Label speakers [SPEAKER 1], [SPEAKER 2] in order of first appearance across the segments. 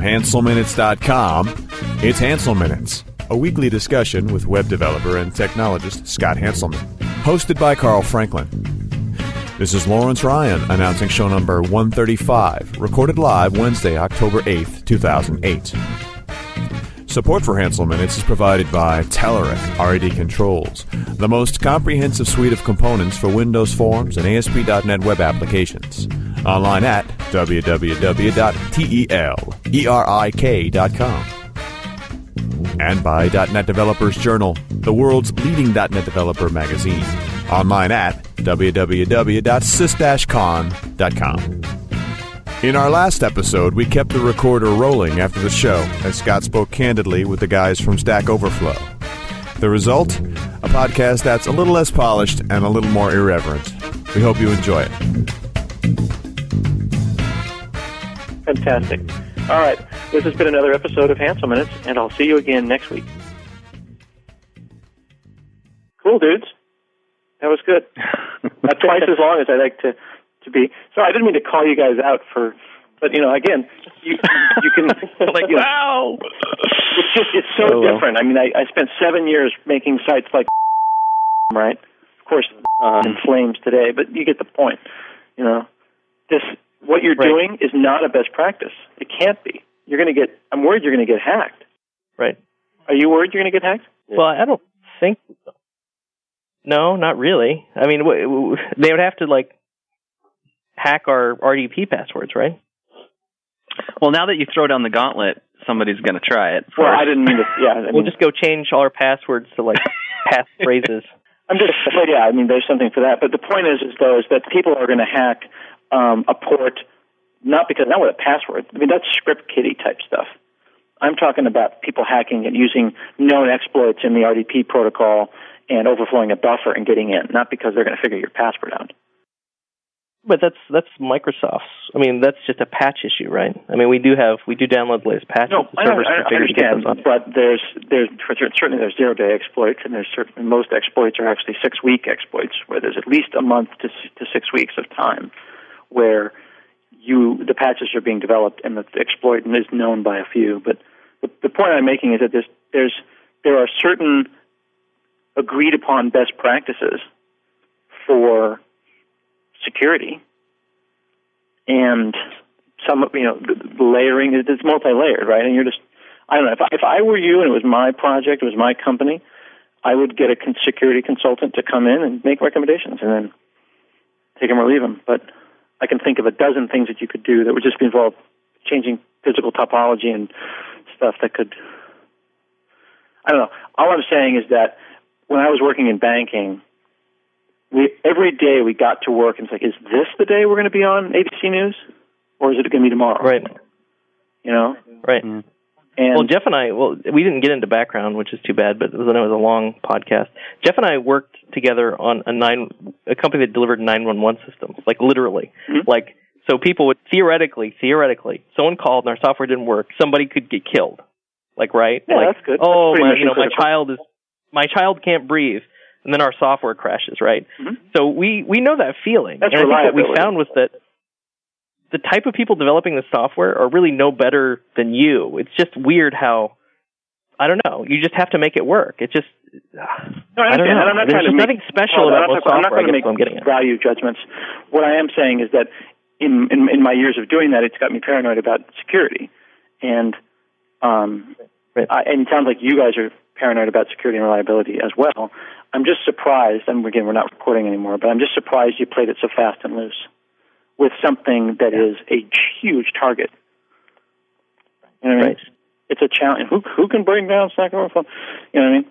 [SPEAKER 1] HanselMinutes.com, it's Hansel Minutes, a weekly discussion with web developer and technologist Scott Hanselman, hosted by Carl Franklin. This is Lawrence Ryan announcing show number 135, recorded live Wednesday, October 8th, 2008. Support for Hansel Minutes is provided by Telerik RAD Controls, the most comprehensive suite of components for Windows Forms and ASP.NET web applications. Online at www.telerik.com. And by .NET Developers Journal, the world's leading .NET developer magazine. Online at www.sys-con.com. In our last episode, we kept the recorder rolling after the show as Scott spoke candidly with the guys from StackOverflow. The result? A podcast that's a little less polished and a little more irreverent. We hope you enjoy it.
[SPEAKER 2] Fantastic. All right, this has been another episode of Hansel Minutes, and I'll see you again next week. Cool, dudes. That was good. Not twice as long as I like to be. Sorry, I didn't mean to call you guys out but again, you can
[SPEAKER 3] like, wow.
[SPEAKER 2] It's so different. I mean, I spent 7 years making sites like, right? Of course, in flames today, but you get the point. What you're doing is not a best practice. It can't be. I'm worried you're going to get hacked.
[SPEAKER 3] Right.
[SPEAKER 2] Are you worried you're going to get hacked?
[SPEAKER 3] Well, I don't think so. No, not really. I mean, they would have to, hack our RDP passwords, right?
[SPEAKER 4] Well, now that you throw down the gauntlet, somebody's going to try it.
[SPEAKER 2] Well, I didn't mean to. Yeah,
[SPEAKER 3] we'll just go change all our passwords to pass phrases.
[SPEAKER 2] There's something for that. But the point is that people are going to hack a port, not with a password. I mean, that's script kiddie type stuff. I'm talking about people hacking and using known exploits in the RDP protocol and overflowing a buffer and getting in, not because they're going to figure your password out.
[SPEAKER 3] But that's Microsoft's. I mean, that's just a patch issue, right? I mean, we do download the latest patches.
[SPEAKER 2] No, I understand, but there's certainly there's 0-day exploits, and most exploits are actually 6-week exploits, where there's at least a month to 6 weeks of time where the patches are being developed and the exploit is known by a few. But the point I'm making is that there are certain agreed upon best practices for security, and some the layering, it's multi-layered, right? And I don't know, if I were you and it was my project, it was my company, I would get a security consultant to come in and make recommendations and then take them or leave them. But I can think of a dozen things that you could do that would just involve changing physical topology and stuff that could, I don't know. All I'm saying is that when I was working in banking, every day we got to work and it's like, is this the day we're going to be on ABC News? Or is it going to be tomorrow?
[SPEAKER 3] Right. Right.
[SPEAKER 2] And
[SPEAKER 3] Jeff and I, we didn't get into background, which is too bad, but it was a long podcast. Jeff and I worked together on a company that delivered 911 systems, literally. Mm-hmm. So people would theoretically, someone called and our software didn't work, somebody could get killed. Right?
[SPEAKER 2] Yeah, that's good.
[SPEAKER 3] Oh, my child can't breathe. And then our software crashes, right? Mm-hmm. So we know that feeling.
[SPEAKER 2] That's
[SPEAKER 3] and I
[SPEAKER 2] reliability.
[SPEAKER 3] think what we found was that the type of people developing the software are really no better than you. It's just weird how, I don't know, you just have to make it work. It's just, I don't know.
[SPEAKER 2] And I'm not
[SPEAKER 3] There's just nothing special about what software.
[SPEAKER 2] I'm not going to make value judgments. What I am saying is that in my years of doing that, it's got me paranoid about security. And and it sounds like you guys are paranoid about security and reliability as well. I'm just surprised, and again, we're not recording anymore, but I'm just surprised you played it so fast and loose with something that is a huge target. You know what I mean? It's a challenge. Who can bring down StackOverflow? You know what I mean?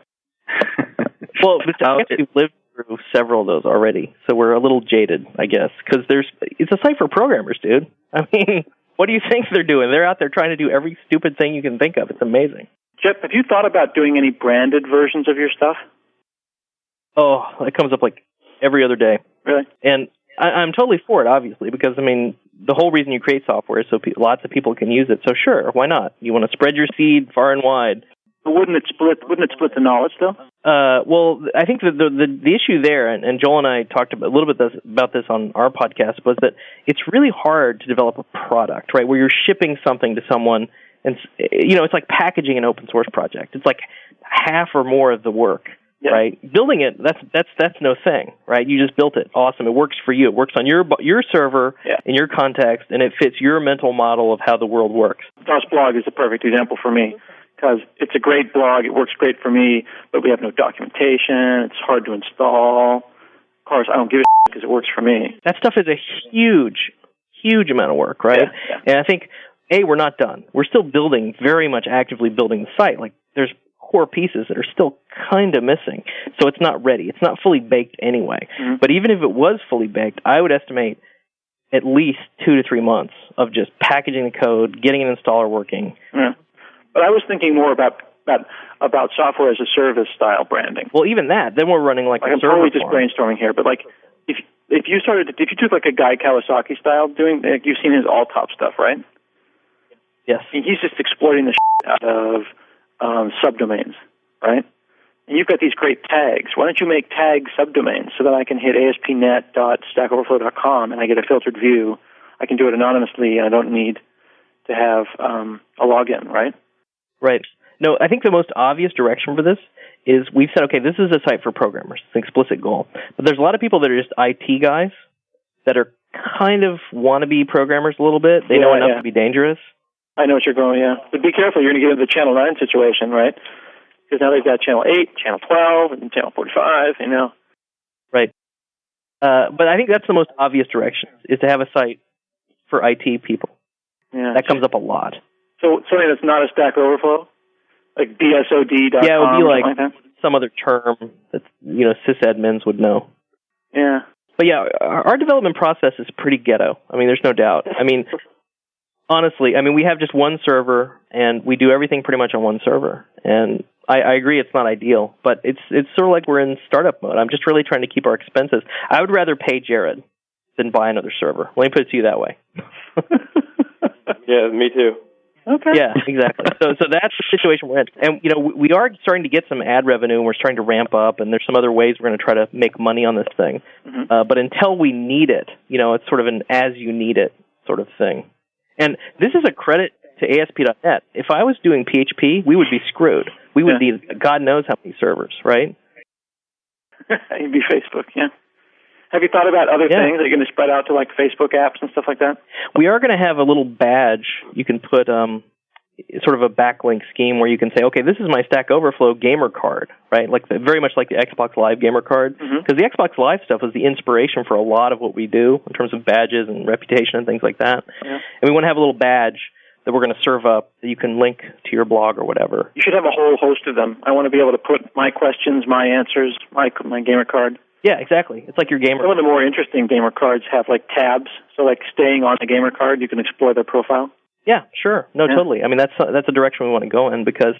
[SPEAKER 3] Well, we've lived through several of those already, so we're a little jaded, I guess, because it's a site for programmers, dude. I mean, what do you think they're doing? They're out there trying to do every stupid thing you can think of. It's amazing.
[SPEAKER 2] Jeff, have you thought about doing any branded versions of your stuff?
[SPEAKER 3] Oh, it comes up every other day.
[SPEAKER 2] Really?
[SPEAKER 3] And I'm totally for it, obviously, because, the whole reason you create software is so lots of people can use it. So sure, why not? You want to spread your seed far and wide.
[SPEAKER 2] But wouldn't it split the knowledge, though?
[SPEAKER 3] Well, I think the issue there, and Joel and I talked a little bit about this on our podcast, was that it's really hard to develop a product, right, where you're shipping something to someone And it's like packaging an open source project. It's like half or more of the work. Yeah. Right, building it, that's no thing, right? You just built it, awesome. It works for you. It works on your server in your context, and it fits your mental model of how the world works.
[SPEAKER 2] DOS blog is a perfect example for me because it's a great blog. It works great for me, but we have no documentation. It's hard to install. Of course, I don't give a shit because it works for me.
[SPEAKER 3] That stuff is a huge amount of work, right?
[SPEAKER 2] Yeah.
[SPEAKER 3] And I think we're not done. We're still building, very much actively building the site. Like there's core pieces that are still kind of missing. So it's not ready. It's not fully baked anyway. Mm-hmm. But even if it was fully baked, I would estimate at least 2 to 3 months of just packaging the code, getting an installer working.
[SPEAKER 2] Yeah. But I was thinking more about software as a service style branding.
[SPEAKER 3] Well, even that, then we're running like a
[SPEAKER 2] I'm
[SPEAKER 3] server
[SPEAKER 2] totally just brainstorming here, but like if you took like a Guy Kawasaki style doing, like you've seen his all top stuff, right?
[SPEAKER 3] Yes.
[SPEAKER 2] And he's just exploiting the out of subdomains, right? And you've got these great tags. Why don't you make tag subdomains so that I can hit aspnet.stackoverflow.com and I get a filtered view. I can do it anonymously and I don't need to have a login, right?
[SPEAKER 3] Right. No, I think the most obvious direction for this is we've said, okay, this is a site for programmers. It's an explicit goal. But there's a lot of people that are just IT guys that are kind of wannabe programmers a little bit. They know enough to be dangerous.
[SPEAKER 2] I know what you're going, yeah. But be careful, you're going to get into the Channel 9 situation, right? Because now they've got Channel 8, Channel 12, and Channel 45,
[SPEAKER 3] Right. But I think that's the most obvious direction, is to have a site for IT people.
[SPEAKER 2] Yeah.
[SPEAKER 3] That comes up a lot.
[SPEAKER 2] So something that's not a Stack Overflow? Like BSOD.com?
[SPEAKER 3] Yeah, it would be like
[SPEAKER 2] that?
[SPEAKER 3] some other term that, sysadmins would know.
[SPEAKER 2] Yeah.
[SPEAKER 3] But yeah, our development process is pretty ghetto. I mean, there's no doubt. I mean, honestly, we have just one server, and we do everything pretty much on one server. And I agree it's not ideal, but it's sort of like we're in startup mode. I'm just really trying to keep our expenses. I would rather pay Jared than buy another server. Let me put it to you that way.
[SPEAKER 5] Yeah, me too.
[SPEAKER 2] Okay.
[SPEAKER 3] Yeah, exactly. So that's the situation we're in. And, we are starting to get some ad revenue, and we're starting to ramp up, and there's some other ways we're going to try to make money on this thing. Mm-hmm. But until we need it, it's sort of an as-you-need-it sort of thing. And this is a credit to ASP.NET. If I was doing PHP, we would be screwed. We would need God knows how many servers, right?
[SPEAKER 2] You'd be Facebook, yeah. Have you thought about other things that you're going to spread out to like Facebook apps and stuff like that?
[SPEAKER 3] We are going to have a little badge. You can put sort of a backlink scheme where you can say, okay, this is my Stack Overflow gamer card, right? Very much like the Xbox Live gamer card. Because the Xbox Live stuff was the inspiration for a lot of what we do in terms of badges and reputation and things like that. Yeah. And we want to have a little badge that we're going to serve up that you can link to your blog or whatever.
[SPEAKER 2] You should have a whole host of them. I want to be able to put my questions, my answers, my gamer card.
[SPEAKER 3] Yeah, exactly. It's like your gamer.
[SPEAKER 2] Some of the more interesting gamer cards have like tabs. So like staying on the gamer card, you can explore their profile.
[SPEAKER 3] Yeah, sure. No, totally. That's a direction we want to go in because,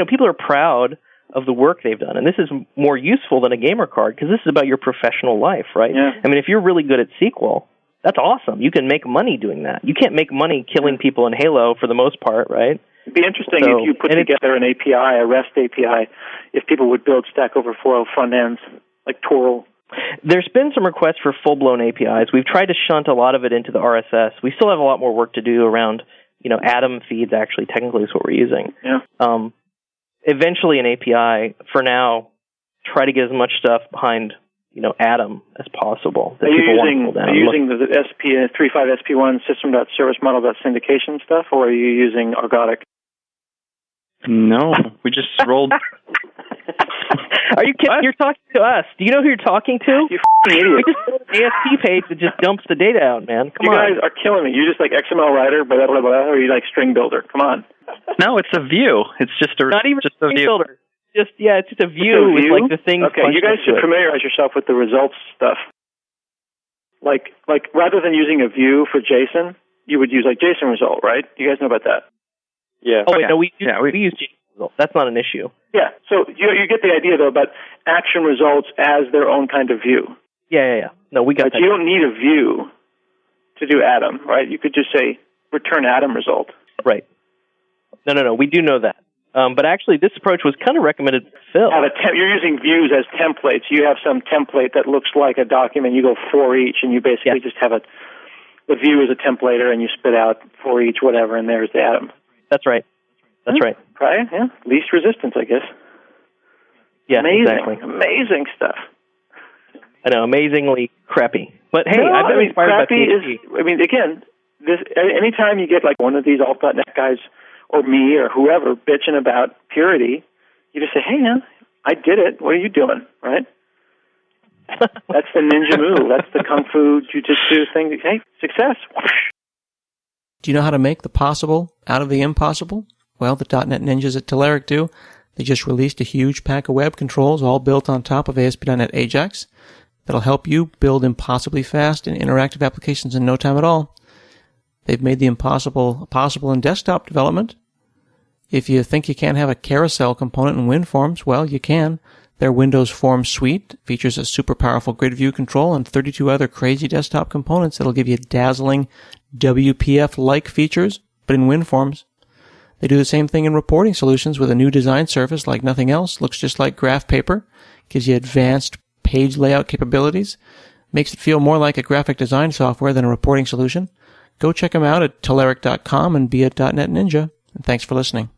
[SPEAKER 3] people are proud of the work they've done. And this is more useful than a gamer card because this is about your professional life, right?
[SPEAKER 2] Yeah.
[SPEAKER 3] If you're really good at SQL, that's awesome. You can make money doing that. You can't make money killing people in Halo for the most part, right?
[SPEAKER 2] It'd be interesting if you put together an API, a REST API, if people would build Stack Overflow front ends like Torl.
[SPEAKER 3] There's been some requests for full-blown APIs. We've tried to shunt a lot of it into the RSS. We still have a lot more work to do around, Atom feeds actually technically is what we're using.
[SPEAKER 2] Yeah.
[SPEAKER 3] Eventually an API, for now, try to get as much stuff behind, Atom as possible.
[SPEAKER 2] Are you using the SP35 SP1 system.servicemodel.syndication stuff, or are you using Argotic?
[SPEAKER 4] No, we just rolled.
[SPEAKER 3] Are you kidding? What? You're talking to us. Do you know who you're talking to?
[SPEAKER 2] You idiot.
[SPEAKER 3] We just built an ASP page that just dumps the data out, man. Come on.
[SPEAKER 2] You guys are killing me. You're just like XML writer, blah, blah, blah, or are you like string builder? Come on.
[SPEAKER 4] No, it's a view. It's just
[SPEAKER 3] not even
[SPEAKER 4] just
[SPEAKER 3] a string builder. It's just a view with like the things.
[SPEAKER 2] Okay, you guys should familiarize yourself with the results stuff. Like rather than using a view for JSON, you would use like JSON result, right? You guys know about that?
[SPEAKER 5] Yeah.
[SPEAKER 3] Oh wait, no, we use JSON result. That's not an issue.
[SPEAKER 2] Yeah. So you get the idea though about action results as their own kind of view.
[SPEAKER 3] Yeah. No, we got that.
[SPEAKER 2] But you don't need a view to do Atom, right? You could just say return Atom result.
[SPEAKER 3] Right. No. We do know that. But actually, this approach was kind of recommended for Phil.
[SPEAKER 2] You're using views as templates. You have some template that looks like a document. You go for each, and you basically just have the view as a templater, and you spit out for each whatever, and there's the Atom.
[SPEAKER 3] That's right. That's right.
[SPEAKER 2] Right? Yeah. Least resistance, I guess.
[SPEAKER 3] Yeah,
[SPEAKER 2] amazing,
[SPEAKER 3] exactly.
[SPEAKER 2] Amazing stuff.
[SPEAKER 3] I know, amazingly crappy. But hey,
[SPEAKER 2] no,
[SPEAKER 3] I've been inspired by PHP.
[SPEAKER 2] Again, anytime you get like one of these alt.net guys or me or whoever bitching about purity, you just say, hey, man, I did it. What are you doing? Right? That's the ninja move. That's the kung fu jiu-jitsu thing. Hey, success.
[SPEAKER 6] Do you know how to make the possible out of the impossible? Well, the .NET ninjas at Telerik do. They just released a huge pack of web controls all built on top of ASP.NET Ajax that'll help you build impossibly fast and interactive applications in no time at all. They've made the impossible possible in desktop development. If you think you can't have a carousel component in WinForms, well, you can. Their Windows Forms suite features a super powerful grid view control and 32 other crazy desktop components that'll give you dazzling WPF-like features, but in WinForms. They do the same thing in reporting solutions with a new design surface like nothing else. Looks just like graph paper. Gives you advanced page layout capabilities. Makes it feel more like a graphic design software than a reporting solution. Go check them out at Telerik.com and be a .NET Ninja. And thanks for listening.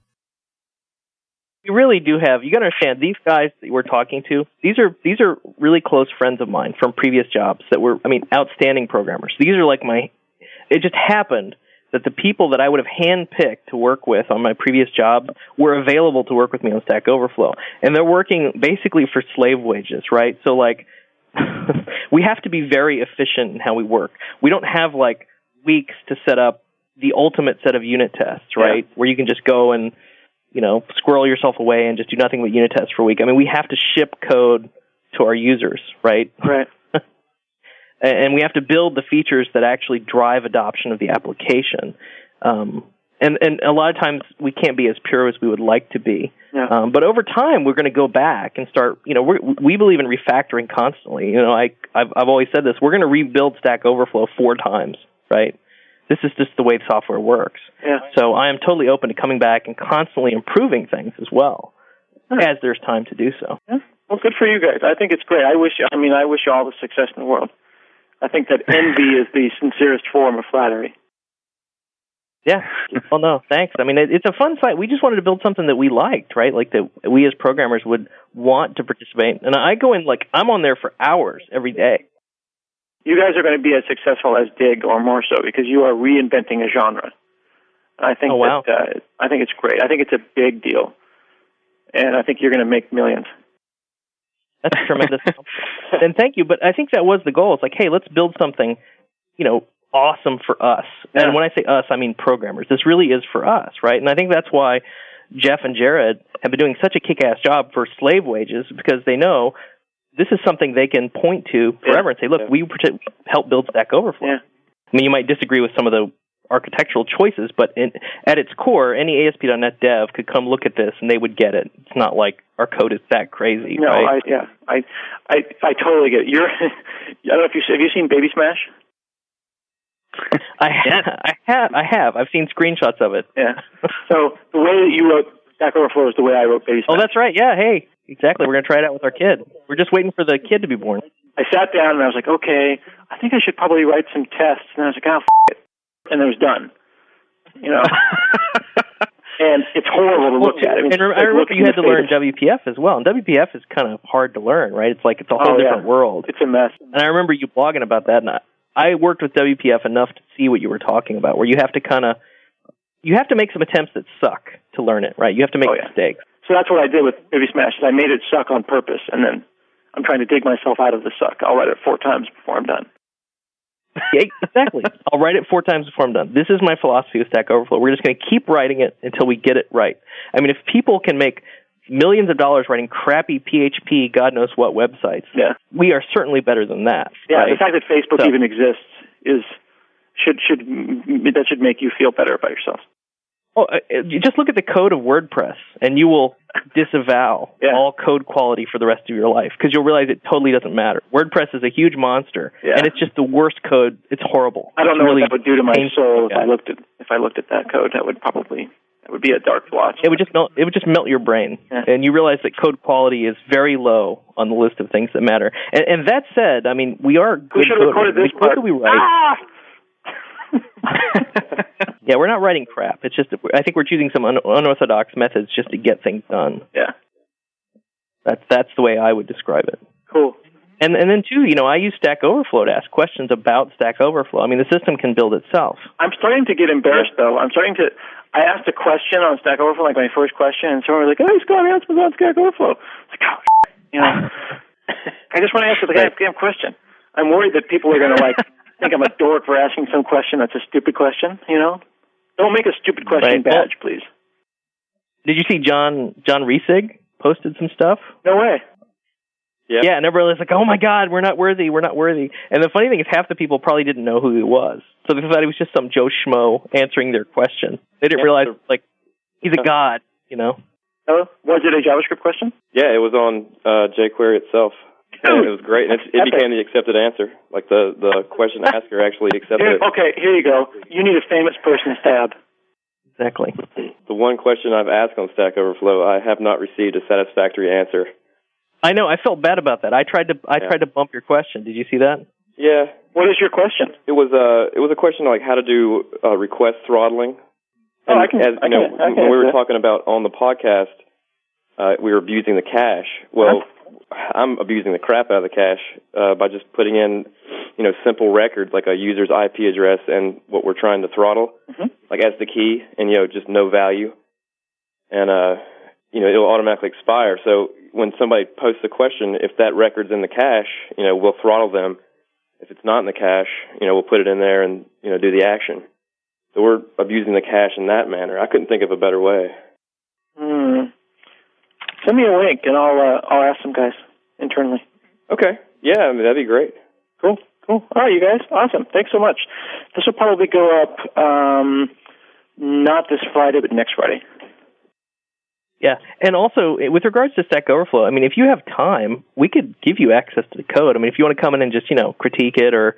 [SPEAKER 3] You really do have, you got to understand, these guys that we're talking to, these are really close friends of mine from previous jobs that were, outstanding programmers. These are like it just happened that the people that I would have handpicked to work with on my previous job were available to work with me on Stack Overflow. And they're working basically for slave wages, right? So, we have to be very efficient in how we work. We don't have, weeks to set up the ultimate set of unit tests, right? Yeah. Where you can just go and, squirrel yourself away and just do nothing but unit tests for a week. We have to ship code to our users, right?
[SPEAKER 2] Right.
[SPEAKER 3] And we have to build the features that actually drive adoption of the application. And a lot of times we can't be as pure as we would like to be.
[SPEAKER 2] Yeah.
[SPEAKER 3] But over time, we're going to go back and start, we believe in refactoring constantly. I've always said this, we're going to rebuild Stack Overflow 4 times, right? This is just the way software works.
[SPEAKER 2] Yeah.
[SPEAKER 3] So I am totally open to coming back and constantly improving things as well, as there's time to do so.
[SPEAKER 2] Yeah. Well, good for you guys. I think it's great. I wish you all the success in the world. I think that envy is the sincerest form of flattery.
[SPEAKER 3] Yeah. Well, no, thanks. It's a fun site. We just wanted to build something that we liked, right? Like that we as programmers would want to participate. And I go in, I'm on there for hours every day.
[SPEAKER 2] You guys are going to be as successful as Dig or more so because you are reinventing a genre. I think I think it's great. I think it's a big deal. And I think you're going to make millions.
[SPEAKER 3] That's tremendous. And thank you. But I think that was the goal. It's hey, let's build something, awesome for us. Yeah. And when I say us, I mean programmers. This really is for us, right? And I think that's why Jeff and Jared have been doing such a kick-ass job for slave wages because they know this is something they can point to forever and say, look, we helped build Stack Overflow.
[SPEAKER 2] Yeah.
[SPEAKER 3] You might disagree with some of the architectural choices, but at its core, any ASP.NET dev could come look at this and they would get it. It's not like our code is that crazy.
[SPEAKER 2] No,
[SPEAKER 3] right?
[SPEAKER 2] I totally get it. I don't know if have you seen Baby Smash?
[SPEAKER 3] I have. I've seen screenshots of it.
[SPEAKER 2] Yeah. So the way that you wrote Stack Overflow is the way I wrote Baby Smash.
[SPEAKER 3] Oh, that's right. Yeah. Hey, exactly. We're going to try it out with our kid. We're just waiting for the kid to be born.
[SPEAKER 2] I sat down and I was like, okay, I think I should probably write some tests. And I was like, it. And it was done. And it's horrible to look at.
[SPEAKER 3] I remember you had to learn WPF as well. And WPF is kind of hard to learn, right? It's it's a whole different world.
[SPEAKER 2] It's a mess.
[SPEAKER 3] And I remember you blogging about that. And I worked with WPF enough to see what you were talking about, where you have to make some attempts that suck to learn it, right? You have to make mistakes.
[SPEAKER 2] So that's what I did with Baby Smash. I made it suck on purpose, and then I'm trying to dig myself out of the suck. I'll write it 4 times before I'm done.
[SPEAKER 3] Yeah, exactly. I'll write it 4 times before I'm done. This is my philosophy with Stack Overflow. We're just going to keep writing it until we get it right. If people can make millions of dollars writing crappy PHP, God knows what websites, we are certainly better than that.
[SPEAKER 2] Yeah,
[SPEAKER 3] right?
[SPEAKER 2] The fact that Facebook even exists should make you feel better about yourself.
[SPEAKER 3] Oh, you just look at the code of WordPress, and you will disavow all code quality for the rest of your life because you'll realize it totally doesn't matter. WordPress is a huge monster, and it's just the worst code. It's horrible.
[SPEAKER 2] I don't know what that would do to my soul if I looked at that code. That would be a dark blotch.
[SPEAKER 3] It would just melt your brain, and you realize that code quality is very low on the list of things that matter. And that said, we are good.
[SPEAKER 2] We should have recorded this part.
[SPEAKER 3] What do we write? Yeah, we're not writing crap. It's just I think we're choosing some unorthodox methods just to get things done.
[SPEAKER 2] Yeah.
[SPEAKER 3] That's the way I would describe it.
[SPEAKER 2] Cool.
[SPEAKER 3] And then too, I use Stack Overflow to ask questions about Stack Overflow. I mean, the system can build itself.
[SPEAKER 2] I'm starting to get embarrassed though. I asked a question on Stack Overflow, like my first question, and someone was like, "Hey, Scott, what's on Stack Overflow?" It's like, I just want to answer the damn question. I'm worried that people are going to think I'm a dork for asking some question that's a stupid question. Don't make a stupid question badge, please.
[SPEAKER 3] Did you see John Resig posted some stuff?
[SPEAKER 2] No way.
[SPEAKER 3] Yep. Yeah, and everyone was like, "Oh my God, we're not worthy. And the funny thing is, half the people probably didn't know who he was, so they thought he was just some Joe Schmo answering their question. They didn't realize, he's a god,
[SPEAKER 2] Oh, was it a JavaScript question?
[SPEAKER 5] Yeah, it was on jQuery itself. And it was great, and it became the accepted answer. Like the question asker actually accepted it.
[SPEAKER 2] Okay, here you go. You need a famous person's tab.
[SPEAKER 3] Exactly.
[SPEAKER 5] The one question I've asked on Stack Overflow, I have not received a satisfactory answer.
[SPEAKER 3] I know. I felt bad about that. I tried to bump your question. Did you see that?
[SPEAKER 5] Yeah.
[SPEAKER 2] What is your question?
[SPEAKER 5] It was a question like how to do request throttling. And when we were talking about on the podcast, we were abusing the cache. Well, I'm abusing the crap out of the cache by just putting in, simple records like a user's IP address and what we're trying to throttle, like as the key, and just no value, and it'll automatically expire. So when somebody posts a question, if that record's in the cache, we'll throttle them. If it's not in the cache, we'll put it in there and do the action. So we're abusing the cache in that manner. I couldn't think of a better way.
[SPEAKER 2] Send me a link, and I'll ask some guys internally.
[SPEAKER 5] Okay. Yeah, that'd be great.
[SPEAKER 2] Cool. All right, you guys. Awesome. Thanks so much. This will probably go up not this Friday, but next Friday.
[SPEAKER 3] Yeah, and also, with regards to Stack Overflow, I mean, if you have time, we could give you access to the code. I mean, if you want to come in and just, critique it, or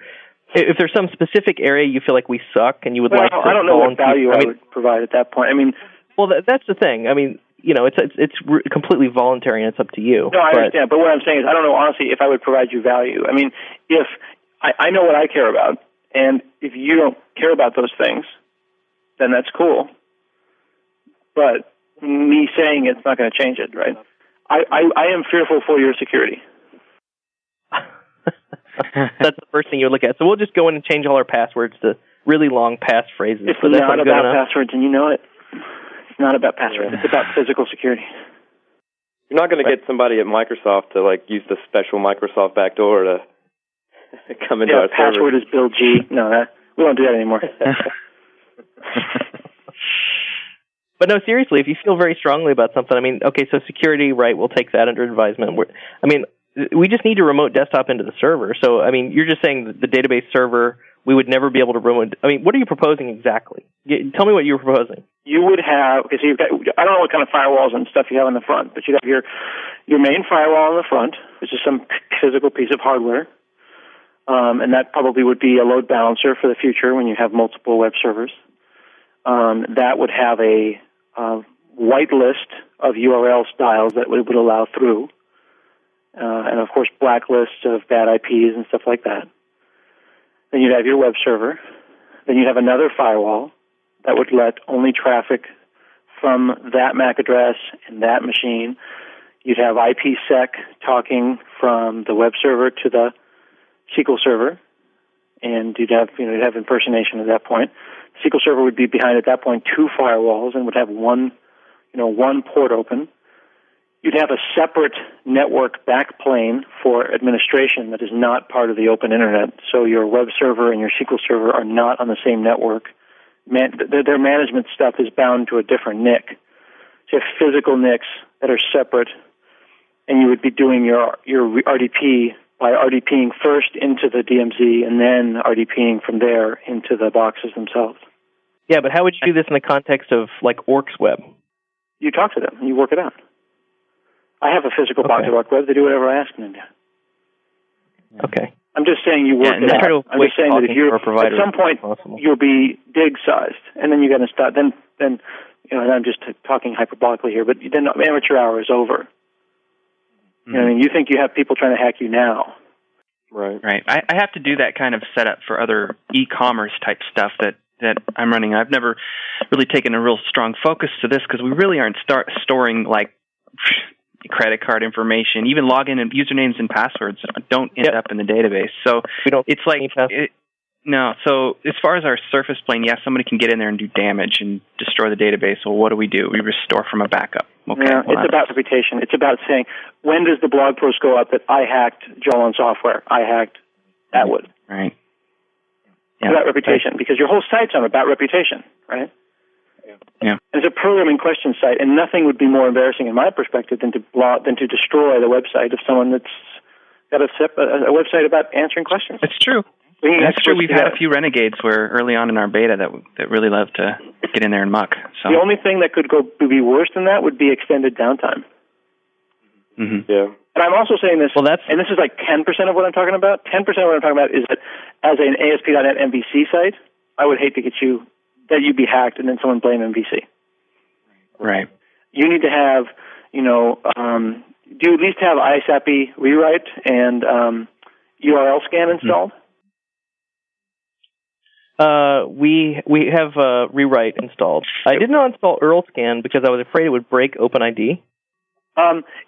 [SPEAKER 3] if there's some specific area you feel like we suck and you would like to...
[SPEAKER 2] I don't know what value I would provide at that point. I mean...
[SPEAKER 3] Well, that's the thing. I mean, it's completely voluntary and it's up to you.
[SPEAKER 2] No, I understand. But what I'm saying is I don't know, honestly, if I would provide you value. I mean, if I know what I care about, and if you don't care about those things, then that's cool. But me saying it's not going to change it, right? I am fearful for your security.
[SPEAKER 3] That's the first thing you would look at. So we'll just go in and change all our passwords to really long passphrases.
[SPEAKER 2] It's not about passwords, and you know it. It's not about passwords. It's about physical security.
[SPEAKER 5] You're not going to get somebody at Microsoft to use the special Microsoft backdoor to come into our server.
[SPEAKER 2] Yeah, password is Bill G. No, we don't do that anymore.
[SPEAKER 3] But no, seriously, if you feel very strongly about something, I mean, okay, so security, right, we'll take that under advisement. We just need to remote desktop into the server. So, I mean, you're just saying that the database server, we would never be able to remote... I mean, what are you proposing exactly? Tell me what you were proposing.
[SPEAKER 2] You would have... Okay, so you've got... I don't know what kind of firewalls and stuff you have in the front, but you'd have your main firewall in the front, which is some physical piece of hardware. And that probably would be a load balancer for the future when you have multiple web servers. That would have a white list of URL styles that would allow through, and of course blacklists of bad IPs and stuff like that. Then you'd have your web server. Then you'd have another firewall that would let only traffic from that MAC address and that machine. You'd have IPsec talking from the web server to the SQL server, and you'd have impersonation at that point. SQL Server would be behind, at that point, two firewalls and would have one port open. You'd have a separate network backplane for administration that is not part of the open internet. So your web server and your SQL server are not on the same network. Their management stuff is bound to a different NIC. So you have physical NICs that are separate, and you would be doing your RDP by RDPing first into the DMZ and then RDPing from there into the boxes themselves.
[SPEAKER 3] Yeah, but how would you do this in the context of, Orcs Web?
[SPEAKER 2] You talk to them, and you work it out. I have a physical box at Orcs Web. They do whatever I ask them to do.
[SPEAKER 3] Okay.
[SPEAKER 2] I'm just saying you work it out. I'm just saying that if you're, at some point, you'll be dig-sized, and then you're going to start, then and I'm just talking hyperbolically here, but then amateur hour is over. You know what I mean? You think you have people trying to hack you now.
[SPEAKER 4] Right. I have to do that kind of setup for other e-commerce type stuff that I'm running. I've never really taken a real strong focus to this because we really aren't storing like credit card information. Even login and usernames and passwords don't end up in the database. So it's like no. So as far as our surface plane, yes, somebody can get in there and do damage and destroy the database. Well, what do? We restore from a backup. Okay.
[SPEAKER 2] Yeah, it's about reputation. It's about saying, when does the blog post go up that I hacked Joel Software? I hacked Atwood.
[SPEAKER 4] Right.
[SPEAKER 2] It's about reputation, because your whole site's about reputation, right?
[SPEAKER 4] Yeah.
[SPEAKER 2] It's a programming question site, and nothing would be more embarrassing in my perspective than to destroy the website of someone that's got a website about answering questions.
[SPEAKER 4] It's true. That's true. We've had a few renegades where early on in our beta that really love to get in there and muck. So
[SPEAKER 2] the only thing that could be worse than that would be extended downtime.
[SPEAKER 5] Mm-hmm. Yeah.
[SPEAKER 2] And I'm also saying this, and this is like 10% of what I'm talking about. 10% of what I'm talking about is that as an ASP.NET MVC site, I would hate to get that you'd be hacked and then someone blame MVC.
[SPEAKER 4] Right.
[SPEAKER 2] You need to have, do you at least have ISAPI rewrite and URL scan installed?
[SPEAKER 3] We have rewrite installed. I did not install URL scan because I was afraid it would break OpenID.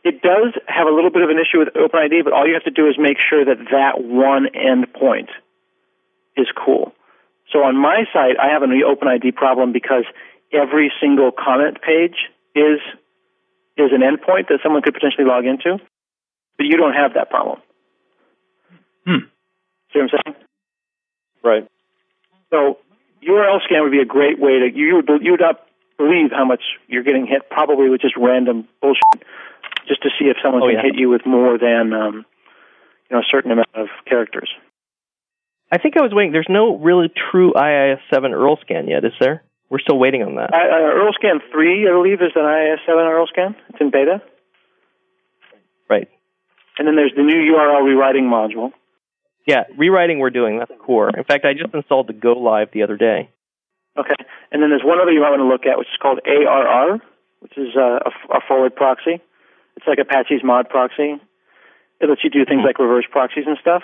[SPEAKER 2] It does have a little bit of an issue with OpenID, but all you have to do is make sure that one endpoint is cool. So on my site, I have an OpenID problem because every single comment page is an endpoint that someone could potentially log into, but you don't have that problem. See what I'm saying?
[SPEAKER 5] Right.
[SPEAKER 2] So URL scan would be a great way to you would not believe how much you're getting hit, probably with just random bullshit, just to see if someone can hit you with more than a certain amount of characters.
[SPEAKER 3] I think I was waiting. There's no really true IIS-7 URL scan yet, is there? We're still waiting on that.
[SPEAKER 2] URL scan 3, I believe, is an IIS-7 URL scan. It's in beta.
[SPEAKER 3] Right.
[SPEAKER 2] And then there's the new URL rewriting module.
[SPEAKER 3] Yeah, rewriting we're doing. That's core. In fact, I just installed the Go Live the other day.
[SPEAKER 2] Okay. And then there's one other you might want to look at, which is called ARR, which is a forward proxy. It's like Apache's mod proxy. It lets you do things like reverse proxies and stuff.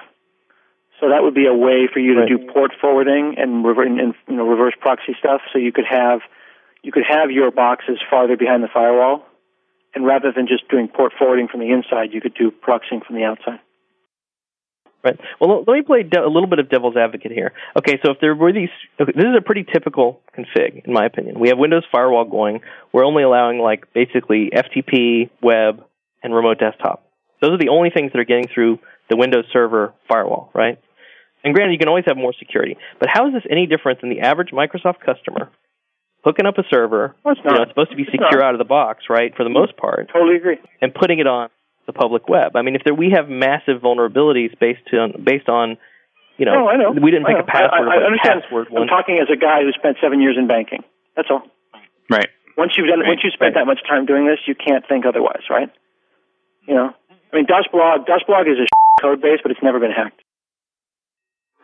[SPEAKER 2] So that would be a way for you to do port forwarding and reverse proxy stuff. So you could have your boxes farther behind the firewall, and rather than just doing port forwarding from the inside, you could do proxying from the outside.
[SPEAKER 3] Right. Well, let me play a little bit of devil's advocate here. Okay, so if there were these, this is a pretty typical config, in my opinion. We have Windows Firewall going. We're only allowing basically FTP, web, and remote desktop. Those are the only things that are getting through the Windows Server firewall, right? And granted, you can always have more security. But how is this any different than the average Microsoft customer hooking up a server?
[SPEAKER 2] It's not.
[SPEAKER 3] It's supposed to be secure out of the box, right, for the most part.
[SPEAKER 2] Totally agree.
[SPEAKER 3] And putting it on the public web. I mean, we have massive vulnerabilities based on
[SPEAKER 2] No, I know.
[SPEAKER 3] We didn't pick a password.
[SPEAKER 2] I understand. I'm talking as a guy who spent 7 years in banking. That's all.
[SPEAKER 4] Right.
[SPEAKER 2] Once you've spent that much time doing this, you can't think otherwise, right? I mean, DOSBlog is a code base, but it's never been hacked.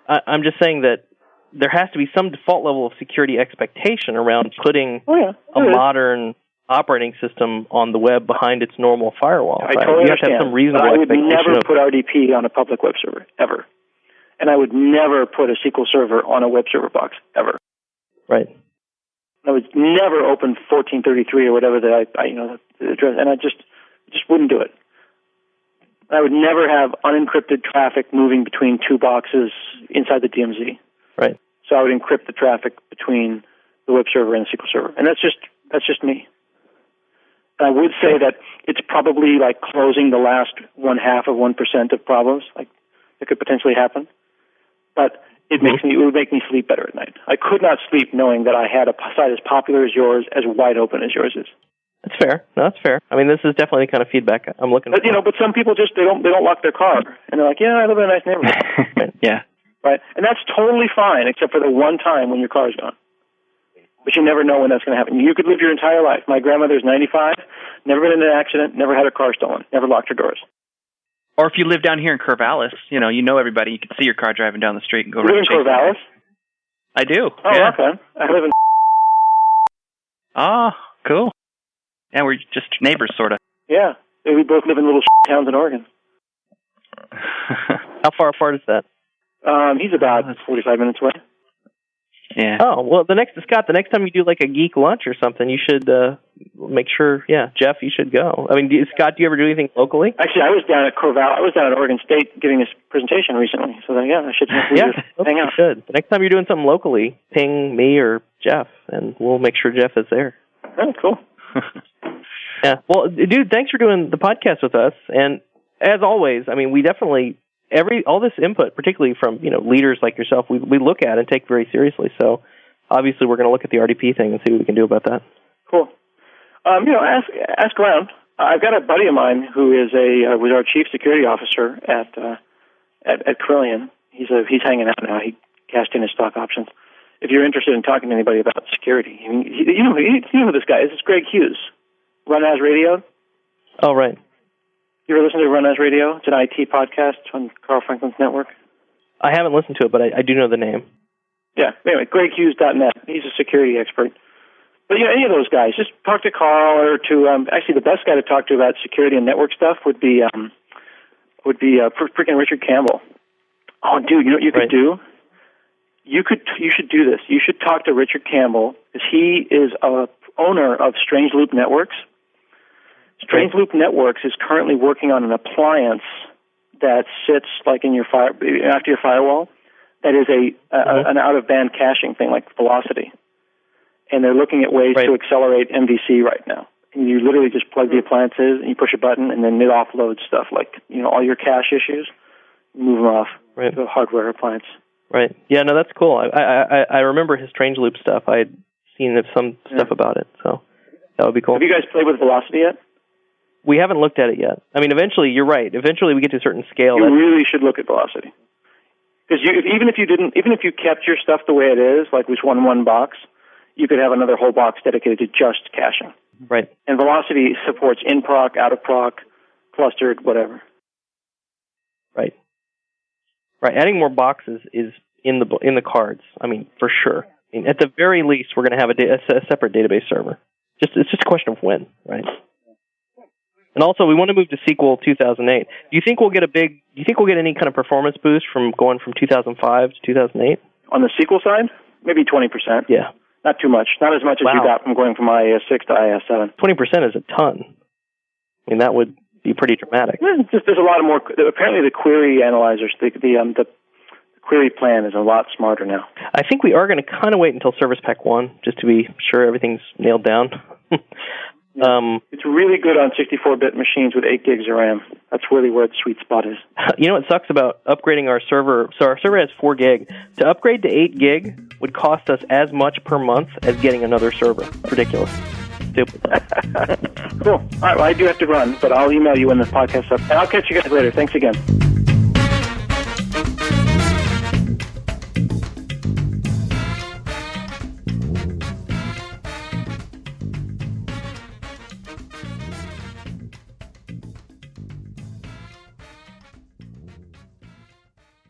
[SPEAKER 3] I'm just saying that there has to be some default level of security expectation around putting a modern operating system on the web behind its normal firewall.
[SPEAKER 2] I totally understand.
[SPEAKER 3] You have to have some reasonable expectation.
[SPEAKER 2] I would never put RDP on a public web server, ever. And I would never put a SQL server on a web server box, ever.
[SPEAKER 3] Right.
[SPEAKER 2] I would never open 1433 or whatever the address, and I just wouldn't do it. I would never have unencrypted traffic moving between two boxes inside the DMZ.
[SPEAKER 3] Right.
[SPEAKER 2] So I would encrypt the traffic between the web server and the SQL server, and that's just me. I would say that it's probably like closing the last 0.5% of problems like that could potentially happen, but it would make me sleep better at night. I could not sleep knowing that I had a site as popular as yours, as wide open as yours is.
[SPEAKER 3] That's fair. No, that's fair. I mean, this is definitely the kind of feedback I'm looking for.
[SPEAKER 2] But some people just they don't lock their car, and they're like, yeah, I live in a nice neighborhood.
[SPEAKER 3] Yeah. Right,
[SPEAKER 2] and that's totally fine, except for the one time when your car's gone. But you never know when that's going to happen. You could live your entire life. My grandmother's 95, never been in an accident, never had her car stolen, never locked her doors.
[SPEAKER 4] Or if you live down here in Corvallis, you know everybody. You can see your car driving down the street and go.
[SPEAKER 2] You live in Corvallis?
[SPEAKER 4] I do.
[SPEAKER 2] Oh,
[SPEAKER 4] yeah.
[SPEAKER 2] Okay. I live in.
[SPEAKER 4] Oh, cool. Yeah, we're just neighbors, sort of.
[SPEAKER 2] Yeah, we both live in little towns in Oregon.
[SPEAKER 3] How far apart is that?
[SPEAKER 2] He's about 45 minutes away.
[SPEAKER 4] Yeah.
[SPEAKER 3] Oh, well, the next time you do like a geek lunch or something, you should make sure, Jeff, you should go. I mean, Scott, do you ever do anything locally?
[SPEAKER 2] Actually, I was down at Corval. I was down at Oregon State giving this presentation recently. So then, I should hang out.
[SPEAKER 3] You should. The next time you're doing something locally, ping me or Jeff, and we'll make sure Jeff is there.
[SPEAKER 2] Oh, cool.
[SPEAKER 3] Yeah. Well, dude, thanks for doing the podcast with us. And as always, I mean, we definitely all this input, particularly from leaders like yourself, we look at and take very seriously. So obviously, we're going to look at the RDP thing and see what we can do about that.
[SPEAKER 2] Cool. Ask around. I've got a buddy of mine who is was our chief security officer at Carillion. He's hanging out now. He cashed in his stock options. If you're interested in talking to anybody about security, I mean, you know who this guy is. It's Greg Hughes, Run As Radio.
[SPEAKER 3] Oh, right.
[SPEAKER 2] You ever listen to Run As Radio? It's an IT podcast on Carl Franklin's network.
[SPEAKER 3] I haven't listened to it, but I do know the name.
[SPEAKER 2] Yeah. Anyway, GregHughes.net. He's a security expert. But any of those guys, just talk to Carl or to actually the best guy to talk to about security and network stuff would be freaking Richard Campbell. Oh, dude, you know what you could do? You should do this. You should talk to Richard Campbell because he is a owner of Strange Loop Networks. Strange Loop Networks is currently working on an appliance that sits like in your after your firewall. That is an out-of-band caching thing like Velocity, and they're looking at ways to accelerate MVC right now. And you literally just plug the appliances and you push a button, and then it offloads stuff like all your cache issues. Move them off to a hardware appliance.
[SPEAKER 3] Right. Yeah. No, that's cool. I remember his Strange Loop stuff. I had seen some stuff about it, so that would be cool.
[SPEAKER 2] Have you guys played with Velocity yet?
[SPEAKER 3] We haven't looked at it yet. I mean, eventually, you're right. Eventually, we get to a certain scale.
[SPEAKER 2] You really should look at Velocity. Because even if you kept your stuff the way it is, like with one box, you could have another whole box dedicated to just caching.
[SPEAKER 3] Right.
[SPEAKER 2] And Velocity supports in-proc, out-of-proc, clustered, whatever.
[SPEAKER 3] Right. Right. Adding more boxes is in the cards. I mean, for sure. I mean, at the very least, we're going to have a separate database server. It's just a question of when, right? And also, we want to move to SQL 2008. Do you think we'll get any kind of performance boost from going from 2005 to 2008?
[SPEAKER 2] On the SQL side, maybe 20%.
[SPEAKER 3] Yeah.
[SPEAKER 2] Not too much. Not as much as you got from going from IIS6 to IIS7.
[SPEAKER 3] 20% is a ton. I mean, that would be pretty dramatic.
[SPEAKER 2] There's a lot of more. Apparently, the query analyzers, the query plan is a lot smarter now.
[SPEAKER 3] I think we are going to kind of wait until Service Pack 1 just to be sure everything's nailed down.
[SPEAKER 2] It's really good on 64-bit machines with 8 gigs of RAM. That's really where the sweet spot is.
[SPEAKER 3] You know what sucks about upgrading our server? So our server has 4 gig. To upgrade to 8 gig would cost us as much per month as getting another server. Ridiculous. Stupid.
[SPEAKER 2] Cool. All right, well, I do have to run, but I'll email you when the podcast's up. And I'll catch you guys later. Thanks again.